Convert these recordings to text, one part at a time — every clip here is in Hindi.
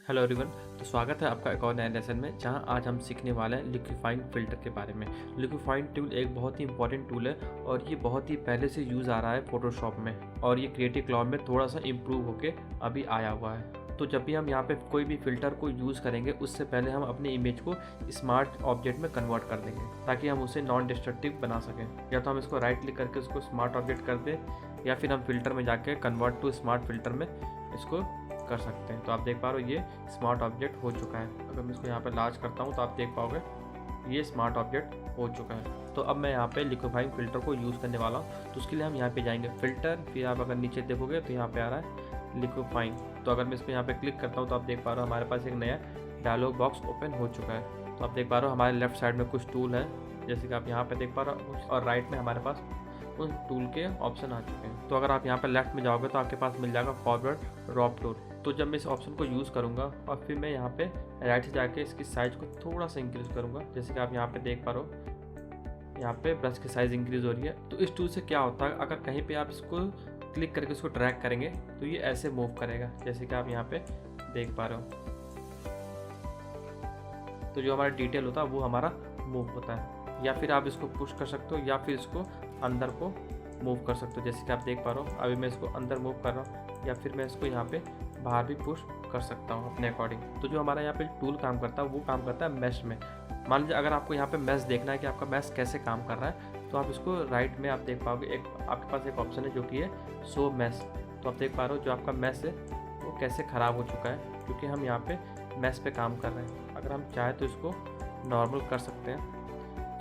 Hello everyone. तो स्वागत है आपका एक और नए लेसन में, जहां आज हम सीखने वाले हैं लिक्विफाइंग फ़िल्टर के बारे में। लिक्विफाइंग टूल एक बहुत ही इंपॉर्टेंट टूल है और ये बहुत ही पहले से यूज़ आ रहा है फ़ोटोशॉप में, और ये क्रिएटिव क्लाउड में थोड़ा सा इम्प्रूव होके अभी आया हुआ है। तो जब भी हम यहाँ पे कोई भी फ़िल्टर को यूज़ करेंगे, उससे पहले हम अपने इमेज को स्मार्ट ऑब्जेक्ट में कन्वर्ट कर देंगे ताकि हम उसे नॉन डिस्ट्रक्टिव बना सकें। या तो हम इसको राइट क्लिक करके उसको स्मार्ट ऑब्जेक्ट कर दें, या फिर हम फ़िल्टर में जाके कन्वर्ट टू स्मार्ट फ़िल्टर में इसको कर सकते हैं। तो आप देख पा रहे हो ये स्मार्ट ऑब्जेक्ट हो चुका है। अगर मैं इसको यहाँ पे लार्ज करता हूँ तो आप देख पाओगे ये स्मार्ट ऑब्जेक्ट हो चुका है। तो अब मैं यहाँ पे लिक्विफाइंग फ़िल्टर को यूज़ करने वाला हूँ। तो उसके लिए हम यहाँ पे जाएंगे फ़िल्टर, फिर आप अगर नीचे देखोगे तो यहाँ पे आ रहा है लिक्विफाइंग। तो अगर मैं इसको यहाँ पे क्लिक करता हूँ तो आप देख पा रहे हो हमारे पास एक नया डायलॉग बॉक्स ओपन हो चुका है। तो आप देख पा रहे हो हमारे लेफ्ट साइड में कुछ टूल है, जैसे कि आप यहाँ पे देख पा रहे हो, और राइट में हमारे पास उन टूल के ऑप्शन आ चुके हैं। तो अगर आप यहाँ पे लेफ्ट में जाओगे तो आपके पास मिल जाएगा फॉरवर्ड ड्रॉप टूल। तो जब मैं इस ऑप्शन को यूज़ करूँगा और फिर मैं यहाँ पे राइट से जाके इसकी साइज़ को थोड़ा सा इंक्रीज़ करूँगा, जैसे कि आप यहाँ पे देख पा रहे हो यहाँ पे ब्रश की साइज़ इंक्रीज़ हो रही है। तो इस टूल से क्या होता है, अगर कहीं पे आप इसको क्लिक करके इसको ड्रैग करेंगे तो ये ऐसे मूव करेगा, जैसे कि आप यहाँ पे देख पा रहे हो। तो जो हमारा डिटेल होता है वो हमारा मूव होता है। या फिर आप इसको पुश कर सकते हो या फिर इसको अंदर को मूव कर सकते हो, जैसे कि आप देख पा रहे हो अभी मैं इसको अंदर मूव कर रहा हूँ, या फिर मैं इसको यहाँ पे बाहर भी पुश कर सकता हूँ अपने अकॉर्डिंग। तो जो हमारा यहाँ पे टूल काम करता है वो काम करता है मैश में। मान लीजिए अगर आपको यहाँ पे मैश देखना है कि आपका मैश कैसे काम कर रहा है, तो आप इसको राइट में आप देख पाओगे एक आपके पास एक ऑप्शन है जो कि है शो मैश। तो आप देख पा रहे हो जो आपका मैश है वो कैसे ख़राब हो चुका है, क्योंकि हम यहाँ पे मैश पे काम कर रहे हैं। अगर हम चाहें तो इसको नॉर्मल कर सकते हैं,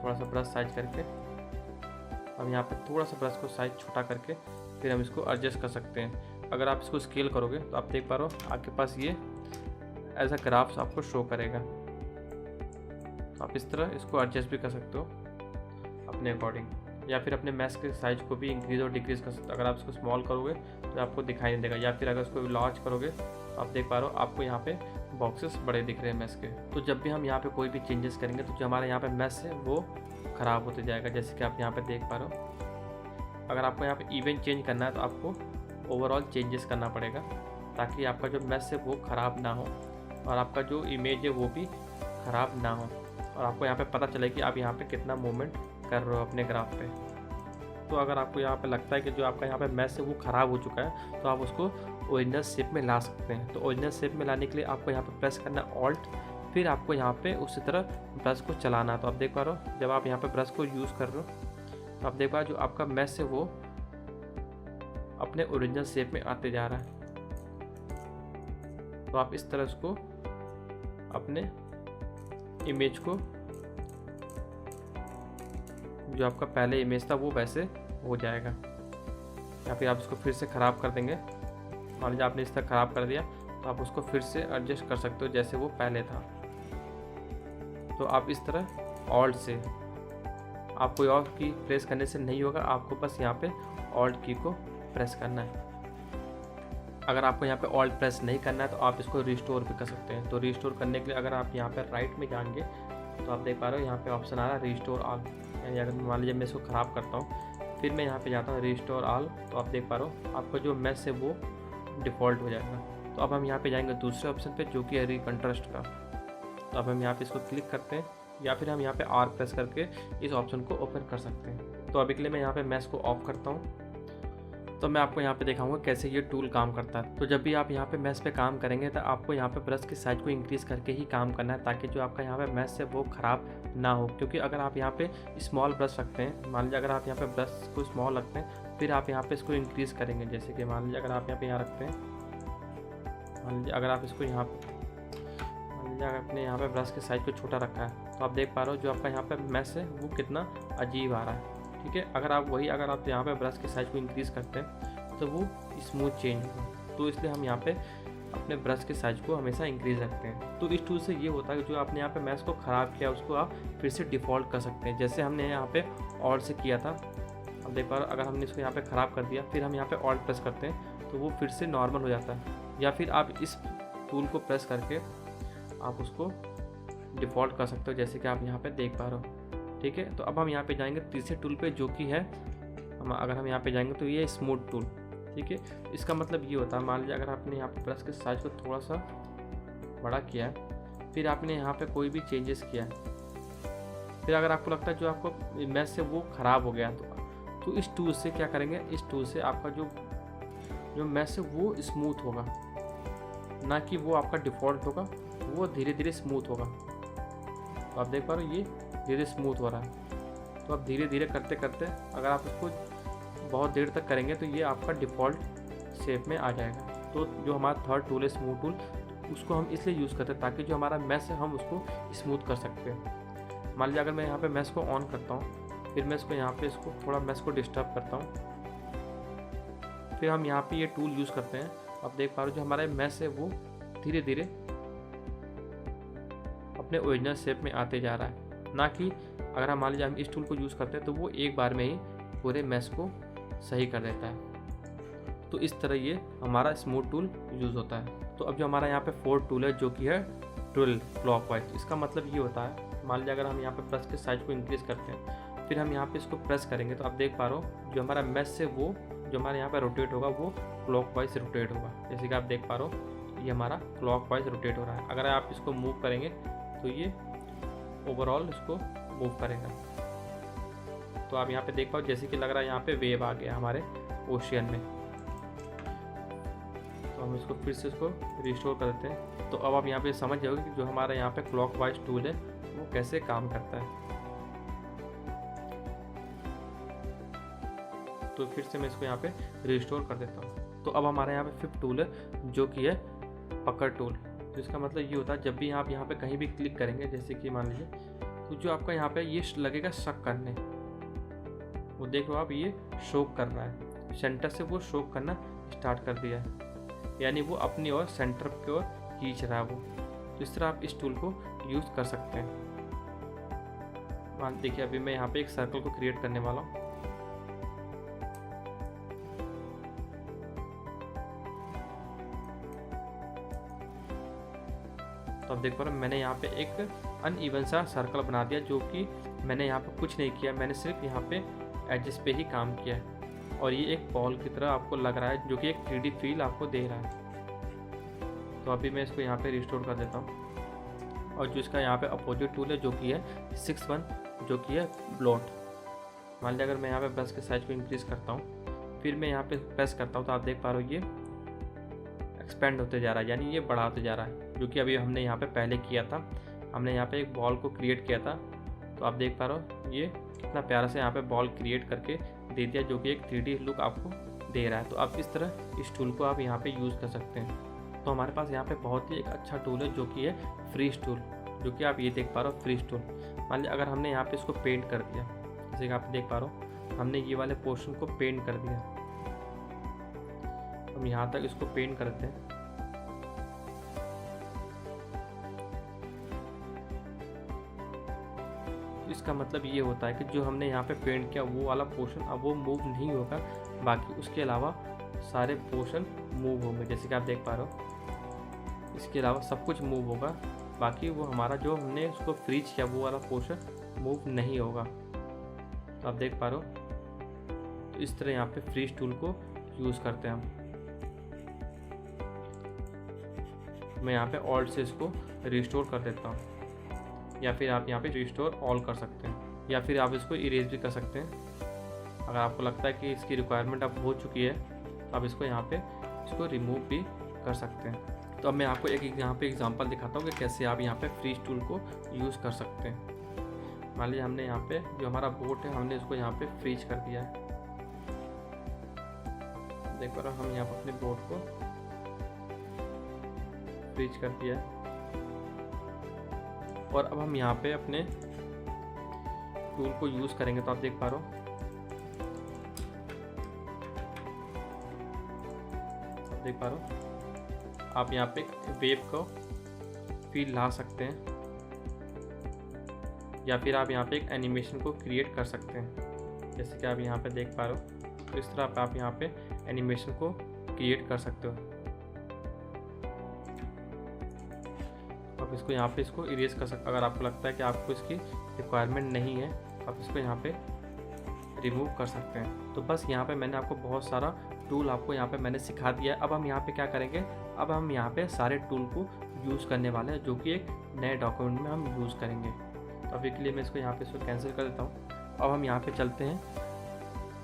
थोड़ा सा ब्रश साइज करके। हम यहाँ पे थोड़ा सा ब्रश को साइज छोटा करके फिर हम इसको एडजस्ट कर सकते हैं। अगर आप इसको स्केल करोगे तो आप देख पा रहे हो आपके पास ये एज अ ग्राफ्स आपको शो करेगा। तो आप इस तरह इसको एडजस्ट भी कर सकते हो अपने अकॉर्डिंग, या फिर अपने मैश के साइज को भी इंक्रीज़ और डिक्रीज़ कर सकते हो। अगर आप इसको स्मॉल करोगे तो आपको दिखाई नहीं देगा, या फिर अगर इसको लार्ज करोगे तो आप देख पा रहे हो आपको यहाँ पे बॉक्सेस बड़े दिख रहे हैं मैश के। तो जब भी हम यहाँ पे कोई भी चेंजेस करेंगे तो जो हमारे यहाँ पे मैश है वो ख़राब होते जाएगा, जैसे कि आप यहाँ पे देख पा रहे हो। अगर आपको यहाँ पे इवेंट चेंज करना है तो आपको ओवरऑल चेंजेस करना पड़ेगा, ताकि आपका जो मैश है वो ख़राब ना हो और आपका जो इमेज है वो भी ख़राब ना हो, और आपको यहाँ पे पता चले कि आप यहाँ पे कितना मूवमेंट कर रहे हो अपने ग्राफ पे। तो अगर आपको यहाँ पे लगता है कि जो आपका यहाँ पे मैश है वो ख़राब हो चुका है, तो आप उसको ओरिजिनल शेप में ला सकते हैं। तो ओरिजिनल शेप में लाने के लिए आपको यहाँ पे प्रेस करना ऑल्ट, फिर आपको यहाँ पे उसी तरह ब्रश को चलाना। तो आप देख पा रहे हो जब आप यहाँ पे ब्रश को यूज़ कर रहे हो तो आप देख पा रहे हो जो आपका मैश है वो अपने ओरिजिनल शेप में आते जा रहा है। तो आप इस तरह इसको अपने इमेज को, जो आपका पहले इमेज था वो वैसे हो जाएगा। या फिर आप इसको फिर से ख़राब कर देंगे, मान लीजिए आपने इस तरह ख़राब कर दिया तो आप उसको फिर से एडजस्ट कर सकते हो जैसे वो पहले था। तो आप इस तरह ऑल्ट से, आप कोई और की प्रेस करने से नहीं होगा, आपको बस यहाँ पे ऑल्ट की को प्रेस करना है। अगर आपको यहाँ पे ऑल्ट प्रेस नहीं करना है तो आप इसको रिस्टोर भी कर सकते हैं। तो रिस्टोर करने के लिए अगर आप यहाँ पे राइट में जाएंगे तो आप देख पा रहे हो यहाँ पे ऑप्शन आ रहा है रिस्टोर ऑल। यानी अगर मान लीजिए मैं इसको ख़राब करता हूँ फिर मैं यहाँ पे जाता हूँ रिस्टोर ऑल, तो आप देख पा रहे हो आपका जो मैश है वो डिफ़ॉल्ट हो जाएगा। तो अब हम यहाँ पे जाएंगे दूसरे ऑप्शन पे जो कि है रिकंट्रास्ट का। तो अब हम यहाँ पे इसको क्लिक करते हैं, या फिर हम यहाँ पे आर प्रेस करके इस ऑप्शन को ओपन कर सकते हैं। तो अभी के लिए मैं यहाँ पे मैश को ऑफ करता हूँ, तो मैं आपको यहाँ पे दिखाऊंगा कैसे ये टूल काम करता है। तो जब भी आप यहाँ पे मैश पे काम करेंगे तो आपको यहाँ पे ब्रश की साइज को इंक्रीज़ करके ही काम करना है, ताकि जो आपका यहाँ पे मैश है वो ख़राब ना हो। क्योंकि अगर आप यहाँ पे स्मॉल ब्रश रखते हैं, मान लीजिए अगर आप यहाँ पे ब्रश को स्मॉल रखते हैं फिर आप यहाँ पे इसको इंक्रीज़ करेंगे, जैसे कि मान लीजिए अगर आप यहाँ रखते हैं, मान लीजिए अगर आप इसको मान लीजिए अगर आपने यहाँ पे ब्रश के साइज को छोटा रखा है तो आप देख पा रहे हो जो आपका यहाँ पे मैश है वो कितना अजीब आ रहा है। ठीक है, अगर आप यहाँ पे ब्रश के साइज को इंक्रीज़ करते हैं तो वो स्मूथ चेंज होगा। तो इसलिए हम यहाँ पे अपने ब्रश के साइज को हमेशा इंक्रीज़ रखते हैं। तो इस टूल से ये होता है कि जो आपने यहाँ पे मैश को ख़राब किया उसको आप फिर से डिफ़ॉल्ट कर सकते हैं, जैसे हमने यहाँ पे ऑल्ट से किया था। अब देख पा रहे हो अगर हमने इसको यहाँ पे ख़राब कर दिया फिर हम यहाँ पे ऑल्ट प्रेस करते हैं तो वो फिर से नॉर्मल हो जाता है। या फिर आप इस टूल को प्रेस करके आप उसको डिफ़ॉल्ट कर सकते हो, जैसे कि आप यहाँ पे देख पा रहे हो। ठीक है, तो अब हम यहाँ पे जाएंगे तीसरे टूल पे जो कि है अगर हम यहाँ पे जाएंगे तो ये स्मूथ टूल। ठीक है, इसका मतलब ये होता है मान लीजिए अगर आपने यहाँ पे ब्रश के साइज को थोड़ा सा बड़ा किया है, फिर आपने यहाँ पे कोई भी चेंजेस किया है, फिर अगर आपको लगता है जो आपको मैश से वो ख़राब हो गया तो इस टूल से क्या करेंगे, इस टूल से आपका जो मैश है वो स्मूथ होगा, ना कि वो आपका डिफ़ॉल्ट होगा, वो धीरे धीरे स्मूथ होगा। तो आप देख पा रहे हो ये धीरे स्मूथ हो रहा है। तो आप धीरे धीरे करते करते अगर आप इसको बहुत देर तक करेंगे तो ये आपका डिफ़ॉल्ट शेप में आ जाएगा। तो जो हमारा थर्ड टूल है स्मूथ टूल, उसको हम इसलिए यूज़ करते हैं ताकि जो हमारा मैश है हम उसको स्मूथ कर सकते हैं। मान लीजिए अगर मैं यहाँ पे मैश को ऑन करता हूँ, फिर मैं इसको यहाँ पे इसको थोड़ा मैश को डिस्टर्ब करता हूँ, फिर हम यहाँ पे ये टूल यूज़ करते हैं। आप देख पा रहे हो जो हमारा मैश है वो धीरे धीरे अपने ओरिजिनल शेप में आते जा रहा है, ना कि अगर हम मान लीजिए हम इस टूल को यूज़ करते हैं तो वो एक बार में ही पूरे मैश को सही कर देता है। तो इस तरह ये हमारा स्मूथ टूल यूज़ होता है। तो अब जो हमारा यहाँ पे फोर्थ टूल है जो कि है ड्रिल क्लॉकवाइज, इसका मतलब ये होता है मान लीजिए अगर हम यहाँ पे ब्रश के साइज को इंक्रीज करते हैं, फिर हम यहाँ पे इसको प्रेस करेंगे तो आप देख पा रहे हो जो हमारा मैश से वो जो हमारे यहाँ पे रोटेट होगा वो क्लॉकवाइज रोटेट होगा। जैसे कि आप देख पा रहे हो ये हमारा क्लॉकवाइज रोटेट हो रहा है। अगर आप इसको मूव करेंगे तो ये ओवरऑल इसको मूव करेगा। तो आप यहाँ पे देख पाओ जैसे कि लग रहा है यहाँ पे वेव आ गया हमारे ओशियन में। तो हम इसको फिर से इसको रिस्टोर कर देते हैं। तो अब आप यहाँ पे समझ जाओगे कि जो हमारा यहाँ पे क्लॉकवाइज टूल है वो कैसे काम करता है। तो फिर से मैं इसको यहाँ पे रिस्टोर कर देता हूँ। तो अब हमारे यहाँ पे फिफ्थ टूल है जो कि है पकड़ टूल। जिसका मतलब ये होता है जब भी आप यहाँ पे कहीं भी क्लिक करेंगे, जैसे कि मान लीजिए, तो जो आपका यहाँ पे ये लगेगा शक करने, वो देख लो आप ये शोक कर रहा है, सेंटर से वो शोक करना स्टार्ट कर दिया है, यानी वो अपनी ओर सेंटर की ओर खींच रहा है वो। तो इस तरह आप इस टूल को यूज़ कर सकते हैं। मान देखिए अभी मैं यहाँ पे एक सर्कल को क्रिएट करने वाला हूँ। तो आप देख पा रहे हो मैंने यहाँ पे एक अनइवन सा सर्कल बना दिया, जो कि मैंने यहाँ पे कुछ नहीं किया, मैंने सिर्फ यहाँ पे एजेस पे ही काम किया है। और ये एक बॉल की तरह आपको लग रहा है जो कि एक 3D फील आपको दे रहा है। तो अभी मैं इसको यहाँ पे रिस्टोर कर देता हूँ। और जो इसका यहाँ पे अपोजिट टूल है जो कि है 6-1 जो कि है ब्लॉट। मान लीजिए अगर मैं यहाँ पे ब्रश के साइज को इंक्रीज़ करता हूँ, फिर मैं यहाँ पे प्रेस करता हूँ, तो आप देख पा रहे हो ये एक्सपेंड होते जा रहा है, यानी ये बड़ा होते जा रहा है, जो कि अभी हमने यहाँ पे पहले किया था। हमने यहाँ पे एक बॉल को क्रिएट किया था। तो आप देख पा रहे हो ये कितना प्यारा से यहाँ पे बॉल क्रिएट करके दे दिया, जो कि एक 3D लुक आपको दे रहा है। तो आप इस तरह इस टूल को आप यहाँ पे यूज़ कर सकते हैं। तो हमारे पास यहाँ पे बहुत ही एक अच्छा टूल है जो कि है फ्रीज टूल, जो कि आप ये देख पा रहे हो फ्रीज टूल। मान लीजिए अगर हमने यहाँ पे इसको पेंट कर दिया, जैसे कि आप देख पा रहे हो हमने ये वाले पोर्शन को पेंट कर दिया, हम यहाँ तक इसको पेंट करते हैं। इसका मतलब ये होता है कि जो हमने यहाँ पे पेंट किया वो वाला पोर्शन अब वो मूव नहीं होगा, बाकी उसके अलावा सारे पोर्शन मूव होंगे। जैसे कि आप देख पा रहे हो इसके अलावा सब कुछ मूव होगा, बाकी वो हमारा जो हमने उसको फ्रीज किया वो वाला पोर्शन मूव नहीं होगा। तो आप देख पा रहे हो तो इस तरह यहाँ पे फ्रीज टूल को यूज़ करते हैं हम। मैं यहाँ पे ऑल्ट से इसको रिस्टोर कर देता हूँ, या फिर आप यहाँ पे रिस्टोर ऑल कर सकते हैं, या फिर आप इसको इरेज भी कर सकते हैं। अगर आपको लगता है कि इसकी रिक्वायरमेंट अब हो चुकी है तो आप इसको यहाँ पे इसको रिमूव भी कर सकते हैं। तो अब मैं आपको एक यहाँ पे एग्जांपल दिखाता हूँ कि कैसे आप यहाँ पे फ्रीज टूल को यूज़ कर सकते हैं। मान लीजिए हमने यहाँ पे जो हमारा बोट है हमने इसको यहाँ पे फ्रीज कर दिया है। देख पा रहे हो हम यहाँ पे अपने बोट को फ्रीज कर दिया है। और अब हम यहाँ पे अपने टूल को यूज़ करेंगे। तो आप देख पा रहे हो आप यहाँ पे वेव को फील ला सकते हैं, या फिर आप यहाँ पे एक एनिमेशन को क्रिएट कर सकते हैं। जैसे कि आप यहाँ पे देख पा रहे हो तो इस तरह आप यहाँ पे एनिमेशन को क्रिएट कर सकते हो। आप इसको यहाँ पे इसको इरेज कर सकते हो। अगर आपको लगता है कि आपको इसकी रिक्वायरमेंट नहीं है आप इसको यहाँ पे रिमूव कर सकते हैं। तो बस यहाँ पे मैंने आपको बहुत सारा टूल आपको यहाँ पे मैंने सिखा दिया है। अब हम यहाँ पे क्या करेंगे, अब हम यहाँ पे सारे टूल को यूज़ करने वाले हैं, जो कि एक नए डॉक्यूमेंट में हम यूज़ करेंगे। तो अभी के लिए मैं इसको यहाँ पे कैंसिल कर देता हूँ। अब हम यहाँ पे चलते हैं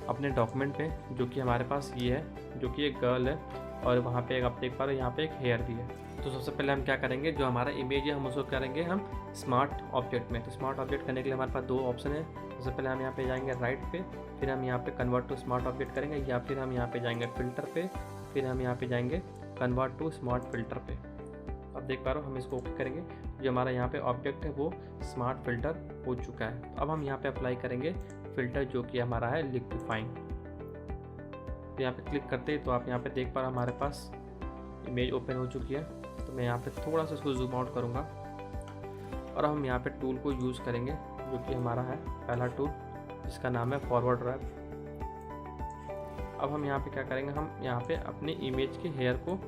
अपने डॉक्यूमेंट पे, जो कि हमारे पास ये है, जो कि एक गर्ल है और वहाँ पे आप देख पा रहे हो यहाँ पे एक हेयर भी है। तो सबसे पहले हम क्या करेंगे, जो हमारा इमेज है हम उसको करेंगे हम स्मार्ट ऑब्जेक्ट में। तो स्मार्ट ऑब्जेक्ट करने के लिए हमारे पास दो ऑप्शन है। सबसे पहले हम यहाँ पे जाएंगे राइट पे, फिर हम यहाँ पे कन्वर्ट टू स्मार्ट ऑब्जेक्ट करेंगे, या फिर हम यहाँ पे जाएंगे फिल्टर पे, फिर हम यहाँ पे जाएंगे कन्वर्ट टू स्मार्ट फिल्टर पे। अब देख पा रहे हो हम इसको ओके करेंगे। जो हमारा यहाँ पे ऑब्जेक्ट है वो स्मार्ट फिल्टर हो चुका है। अब हम यहाँ पे अप्लाई करेंगे फिल्टर, जो कि हमारा है लिक्विफाइंग। तो यहाँ पे क्लिक करते हैं तो आप यहाँ पे देख पा रहे हो हमारे पास इमेज ओपन हो चुकी है। तो मैं यहाँ पे थोड़ा सा इसको जूम आउट करूँगा और हम यहाँ पे टूल को यूज़ करेंगे, जो कि हमारा है पहला टूल, जिसका नाम है फॉरवर्ड रैप। अब हम यहाँ पे क्या करेंगे, हम यहाँ पे अपनी इमेज के हेयर को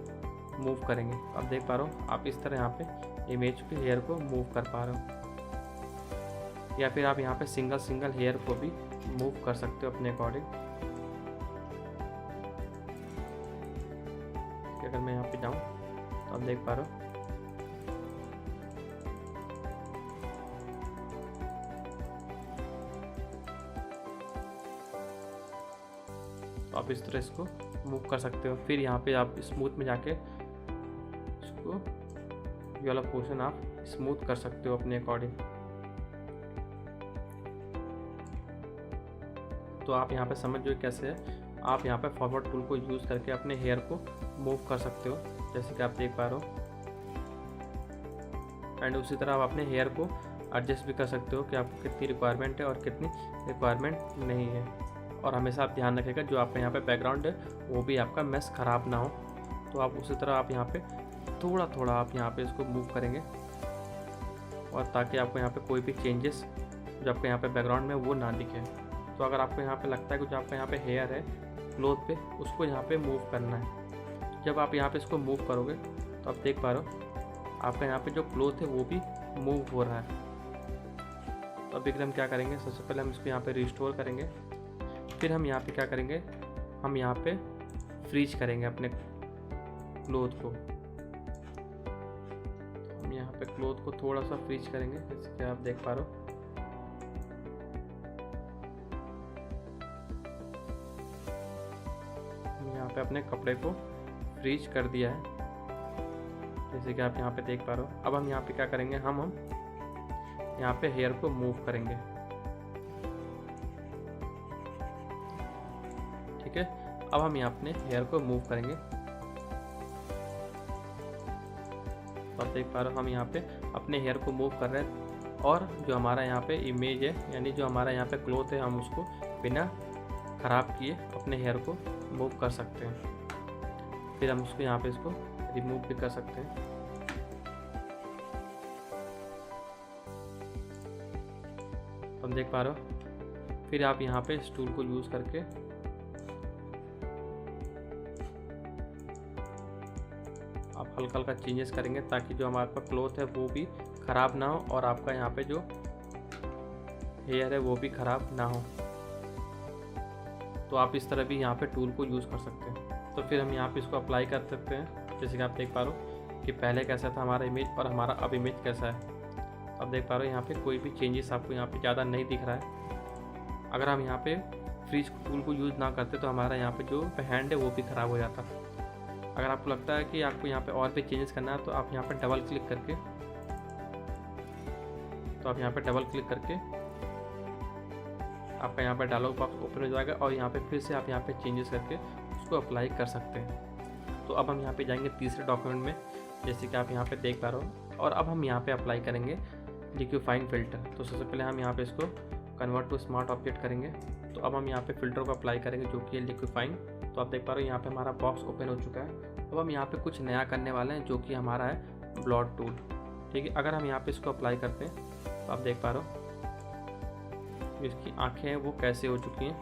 मूव करेंगे। अब देख पा रहे हो आप इस तरह यहाँ पे इमेज के हेयर को मूव कर पा रहे हो, या फिर आप यहाँ पे सिंगल हेयर को भी मूव कर सकते हो अपने अकॉर्डिंग। अगर मैं यहाँ पे जाऊँ तो आप देख पा रहे हो तो आप इस तरह इसको मूव कर सकते हो। फिर यहाँ पे आप स्मूथ में जाके इसको ये वाला पोर्शन आप स्मूथ कर सकते हो अपने अकॉर्डिंग। तो आप यहाँ पे समझ जो कैसे है, आप यहाँ पे फॉरवर्ड टूल को यूज़ करके अपने हेयर को मूव कर सकते हो, जैसे कि आप देख पा रहे हो। एंड उसी तरह आप अपने हेयर को एडजस्ट भी कर सकते हो कि आपको कितनी रिक्वायरमेंट है और कितनी रिक्वायरमेंट नहीं है। और हमेशा आप ध्यान रखिएगा जो आपका यहाँ पे बैकग्राउंड है वो भी आपका मैश ख़राब ना हो। तो आप उसी तरह आप यहाँ पे थोड़ा थोड़ा आप यहाँ पे इसको मूव करेंगे, और ताकि आपको यहाँ पे कोई भी चेंजेस जो आपके यहाँ पे बैकग्राउंड में वो ना दिखे। तो अगर आपको यहाँ पे लगता है कि जो आपका यहाँ पे हेयर है क्लोथ पे, उसको यहाँ पे मूव करना है। जब आप यहाँ पे इसको मूव करोगे तो आप देख पा रहे हो आपका यहाँ पे जो क्लोथ है वो भी मूव हो रहा है। तो अभी हम क्या करेंगे, सबसे पहले हम इसको यहाँ पे रिस्टोर करेंगे। फिर हम यहाँ पे क्या करेंगे, हम यहाँ पे फ्रीज करेंगे अपने क्लोथ को। हम यहाँ पे क्लोथ को थोड़ा सा फ्रीज करेंगे, जैसे कि आप देख पा रहे हो। हम यहाँ पे अपने कपड़े को फ्रीज कर दिया है, जैसे कि आप यहाँ पे देख पा रहे हो। अब हम यहाँ पे क्या करेंगे, हम यहाँ पे हेयर को मूव करेंगे। ठीक है, अब हम यहाँ अपने हेयर को मूव करेंगे। तो आप देख पा रहे हो हम यहाँ पे अपने हेयर को मूव कर रहे हैं, और जो हमारा यहाँ पे इमेज है, यानी जो हमारा यहाँ पे क्लोथ है, हम उसको बिना ख़राब किए अपने हेयर को मूव कर सकते हैं। फिर हम उसको यहाँ पे इसको रिमूव भी कर सकते हैं। हम देख पा रहे हो। फिर आप यहाँ पे इस टूल को यूज़ करके आप हल्का हल्का चेंजेस करेंगे, ताकि जो हमारा क्लोथ है वो भी ख़राब ना हो और आपका यहाँ पे जो हेयर है वो भी ख़राब ना हो। तो आप इस तरह भी यहाँ पे टूल को यूज़ कर सकते हैं। तो फिर हम यहाँ पे इसको अप्लाई कर सकते हैं, जैसे कि आप देख पा रहे हो कि पहले कैसा था हमारा इमेज और हमारा अब इमेज कैसा है। आप देख पा रहे हो यहाँ पे कोई भी चेंजेस आपको यहाँ पे ज़्यादा नहीं दिख रहा है। अगर हम यहाँ पे फ्रीज टूल को यूज़ ना करते तो हमारा यहाँ पे जो हैंड है वो भी ख़राब हो जाता। अगर आपको लगता है कि आपको यहाँ पे और भी चेंजेस करना है तो आप यहाँ पे डबल क्लिक करके आपका यहाँ पे डायलॉग बॉक्स ओपन हो जाएगा, और यहाँ पे फिर से आप यहाँ पे चेंजेस करके उसको अप्लाई कर सकते हैं। तो अब हम यहाँ पे जाएंगे तीसरे डॉक्यूमेंट में, जैसे कि आप यहाँ पे देख पा रहे हो, और अब हम यहाँ पे अप्लाई करेंगे लिक्विफाइंग फ़िल्टर। तो सबसे पहले हम यहाँ पे इसको कन्वर्ट टू स्मार्ट ऑब्जेक्ट करेंगे। तो अब हम यहाँ पे फ़िल्टर को अप्लाई करेंगे, जो कि है लिक्विफाइंग। तो आप देख पा रहे हो यहाँ पे हमारा बॉक्स ओपन हो चुका है। अब हम यहाँ पे कुछ नया करने वाले हैं, जो कि हमारा है ब्लॉट टूल। ठीक है, अगर हम यहाँ पे इसको अप्लाई करते हैं तो आप देख पा रहे हो इसकी आँखें हैं वो कैसे हो चुकी हैं,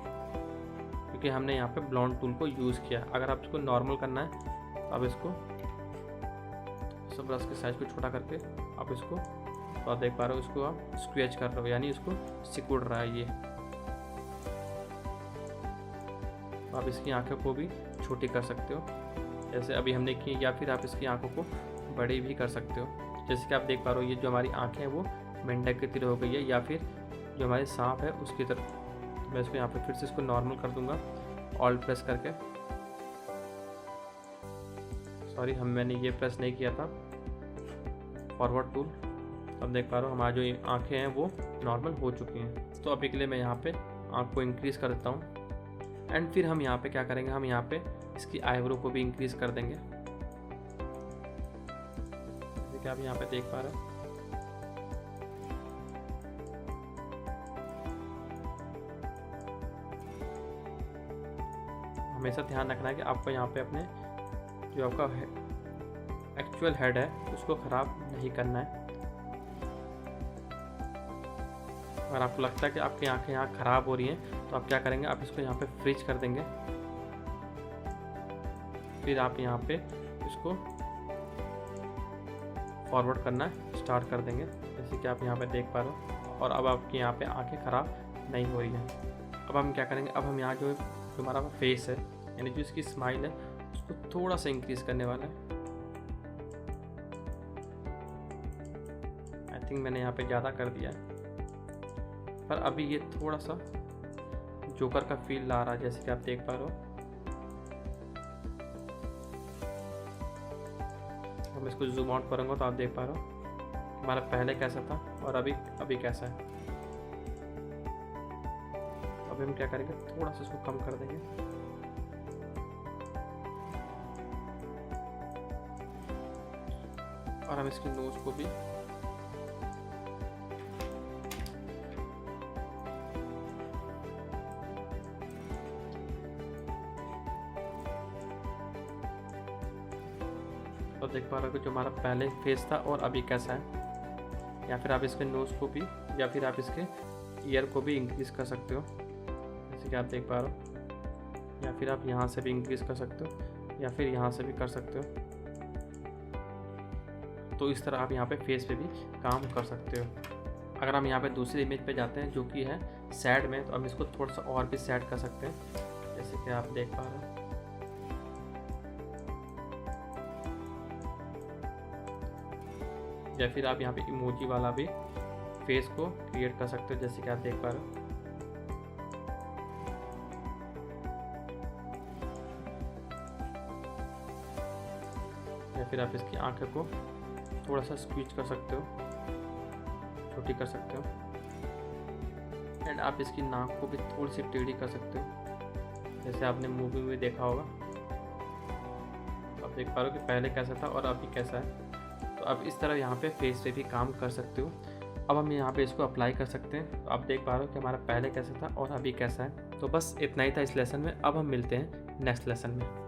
क्योंकि हमने यहाँ पे ब्लॉन्ड टूल को यूज़ किया। अगर आप इसको नॉर्मल करना है तो आप इसको सब ब्रश के साइज को छोटा करके आप इसको, तो आप देख पा रहे हो इसको आप स्क्वेच कर रहे हो, यानी इसको सिकुड़ रहा है ये। तो आप इसकी आंखों को भी छोटी कर सकते हो, जैसे अभी हमने की, या फिर आप इसकी आंखों को बड़ी भी कर सकते हो। जैसे कि आप देख पा रहे हो ये जो हमारी आँखें हैं वो मेंढक की तरह हो गई है, या फिर जो हमारे सांप है उसकी तरह। तो मैं इसको यहाँ पे फिर से इसको नॉर्मल कर दूंगा ऑल्ट प्रेस करके। सॉरी, मैंने ये प्रेस नहीं किया था, फॉरवर्ड टूल। अब देख पा रहे हो हमारी जो आँखें हैं वो नॉर्मल हो चुकी हैं। तो अभी के लिए मैं यहाँ पे आँख को इंक्रीज़ कर देता हूँ। एंड फिर हम यहाँ पे क्या करेंगे, हम यहाँ पे इसकी आईब्रो को भी इंक्रीज़ कर देंगे। जैसे कि आप यहाँ पे देख पा रहे हो। हमेशा ध्यान रखना है कि आपको यहाँ पे अपने जो आपका एक्चुअल हेड है उसको ख़राब नहीं करना है। अगर आपको लगता है कि आपकी आंखें यहाँ ख़राब हो रही हैं तो आप क्या करेंगे, आप इसको यहाँ पे फ्रीज कर देंगे। फिर आप यहाँ पे इसको फॉरवर्ड करना स्टार्ट कर देंगे, जैसे कि आप यहाँ पे देख पा रहे हो। और अब आपकी यहाँ पे आंखें ख़राब नहीं हो रही हैं। अब हम क्या करेंगे, अब हम यहाँ जो हमारा फेस है यानी जो इसकी स्माइल है उसको थोड़ा सा इंक्रीज़ करने वाला है। आई थिंक मैंने यहाँ पे ज़्यादा कर दिया है, पर अभी ये थोड़ा सा जोकर का फील ला रहा है, जैसे कि आप देख पा रहे हो। हम इसको जूम आउट करेंगे तो आप देख पा रहे हो हमारा पहले कैसा था और अभी कैसा है। अभी हम क्या करेंगे, थोड़ा सा इसको कम कर देंगे। और हम इसकी नोज को भी तो देख पा रहे हो कि जो हमारा पहले फेस था और अभी कैसा है। या फिर आप इसके नोज़ को भी या फिर आप इसके ईयर को भी इंक्रीज़ कर सकते हो, जैसे कि आप देख पा रहे हो। या फिर आप यहाँ से भी इंक्रीज़ कर सकते हो या फिर यहाँ से भी कर सकते हो। तो इस तरह आप यहाँ पे फेस पे भी काम कर सकते हो। अगर हम यहाँ पे दूसरी इमेज पे जाते हैं जो कि है सैड में, तो हम इसको थोड़ा सा और भी सैड कर सकते हैं, जैसे कि आप देख पा रहे हैं। या फिर आप यहाँ पे इमोजी वाला भी फेस को क्रिएट कर सकते हो, जैसे कि आप देख पा रहे हो। या फिर आप इसकी आंखें को थोड़ा सा स्क्वीज कर सकते हो, छोटी कर सकते हो। एंड आप इसकी नाक को भी थोड़ी सी टेढ़ी कर सकते हो, जैसे आपने मूवी में देखा होगा। आप देख पा रहे हो कि पहले कैसा था और अभी कैसा है। तो अब इस तरह यहाँ पे फेस पे भी काम कर सकते हो। अब हम यहाँ पे इसको अप्लाई कर सकते हैं। तो आप देख पा रहे हो कि हमारा पहले कैसा था और अभी कैसा है। तो बस इतना ही था इस लेसन में। अब हम मिलते हैं नेक्स्ट लेसन में।